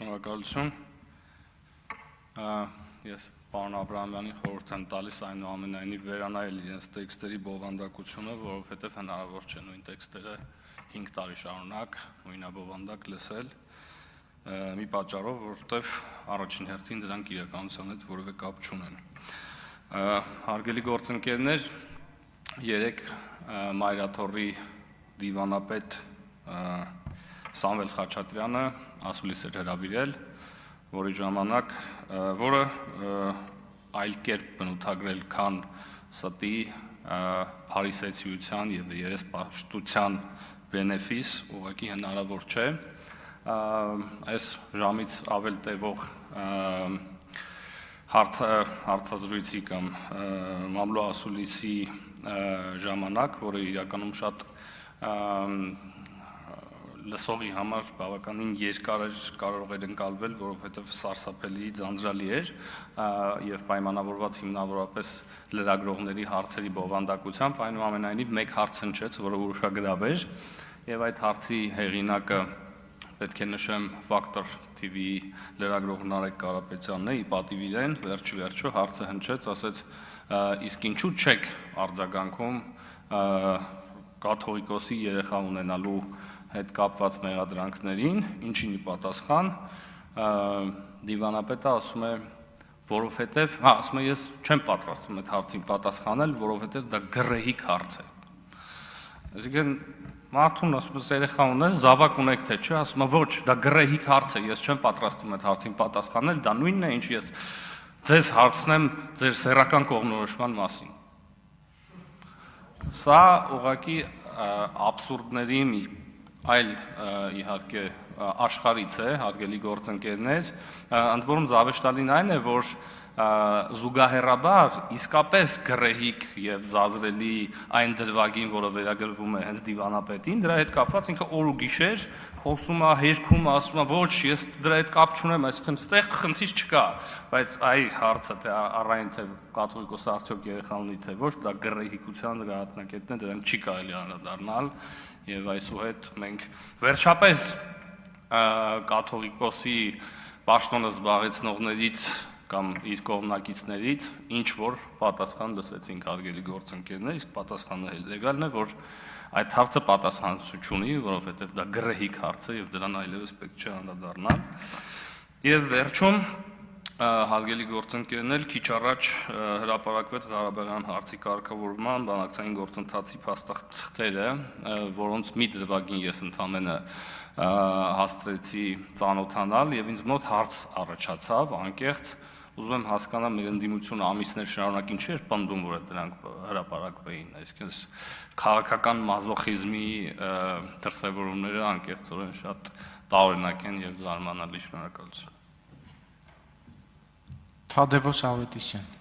Շնորհակալություն։ Ես պարոն Աբրահամյանին խորհուրդ եմ տալիս այնուամենայնիվ վերանայել իրենց տեքստերի բովանդակությունը, որովհետև հնարավոր չէ նույն տեքստերը 5 տարի շարունակ նույնաբովանդակ լսել, մի պատճառով, որովհետև առաջին հերթին դրանք իրականության հետ որևէ կապ չունեն։ Հարգելի գործընկերներ, երեկ Մայրաթոռի դիվանապետ Սամվել Խաչատրյանը ասուլիս էր հրավիրել, որը այլ կերպ բնութագրել, քան ստի փարիսեցիության եւ երեսպաշտության բենեֆիս ուղղակի հնարավոր չէ։ Այս ժամից ավել տևող հարցազրույցի կամ մամլո ասուլիսի ժամանակ, որը իրականում շատ լսողի համար բավականին երկար կարող էր ընկալվել, որովհետև սարսափելի ձանձրալի էր եւ պայմանավորված հիմնավորապես լրագրողների հարցերի բովանդակությամբ, այնուամենայնիվ մեկ հարց հնչեց, որը ուշագրավ էր, եւ այդ հարցի հեղինակը պետք է նշեմ Factor TV-ի լրագրող Նարեկ Կարապետյանն է, ի պատիվ իրեն, վերջը հարցը հնչեց, ասեց, իսկ ինչու չեք արձագանքում կաթողիկոսի երեխա ունենալու հետ կապված մեղադրանքներին, ինչին ի պատասխան դիվանապետը ասում է, որովհետև, ասում է, ես չեմ պատրաստվում այդ հարցին պատասխանել, որովհետև դա գռեհիկ հարց է։ Այսինքն մարդուն ասում է, երեխա ունես, զավակ ունեք թե չէ, ասում է, ոչ, դա գռեհիկ հարց է, ես չեմ պատրաստվում այդ հարցին պատասխանել, դա նույնն է, ինչ ես ձեզ հարցնեմ ձեր սեռական կողմնորոշման մասին։ Սա ուղղակի աբսուրդների մի այլ իհարկե աշխարհից է, հարգելի գործընկերներ, ընդ որում զավեշտալին այն է, որ զուգահեռաբար իսկապես գռեհիկ եւ զազրելի այն դրվագին, որը վերագրվում է հենց դիվանապետին, դրա հետ կապված ինքը օր ու գիշեր խոսում է, հերքում է, ասում է, ոչ, ես դրա հետ կապ չունեմ, այսինքն ստեղ խնդիր չկա, բայց այ հարցը թե առայն թե կաթողիկոսը արդյոք երեխա ունի թե ոչ, դա գռեհիկության գաղտնիքն է, դրան չի կարելի անդրադառնալ եւ այսուհետ մենք վերջապես կաթողիկոսի պաշտոնը զբաղեցնողներից կամ իր կողմնակիցներից ինչ որ պատասխան լսեցինք, հարգելի գործընկերներ, իսկ պատասխանը լեգալն է, որ այդ հարցը պատասխանատվություն չունի, որովհետև դա գռեհիկ հարց է եւ դրան այլևս պետք չէ անդրադառնալ։ Եվ վերջում, հարգելի գործընկերներ, քիչ առաջ հրապարակվեց Ղարաբաղյան հարցի կարգավորման բանակցային գործընթացի փաստաթղթերը, որոնց մի դրվագին ես ընդամենը հասցրեցի ծանոթանալ եւ ինձ մոտ հարց առաջացավ, անկեղծ ուզում եմ հասկանալ մեր ընդդիմությունը ամիսներ շարունակ ինչ էր պնդում, որ դրանք հրապարակվեին, այսինքն քաղաքական մազոխիզմի դրսևորումները անկեղծորեն շատ տարօրինակ են եւ զարմանալի։ Շնորհակալություն։ Թադևոս Ավետիսյան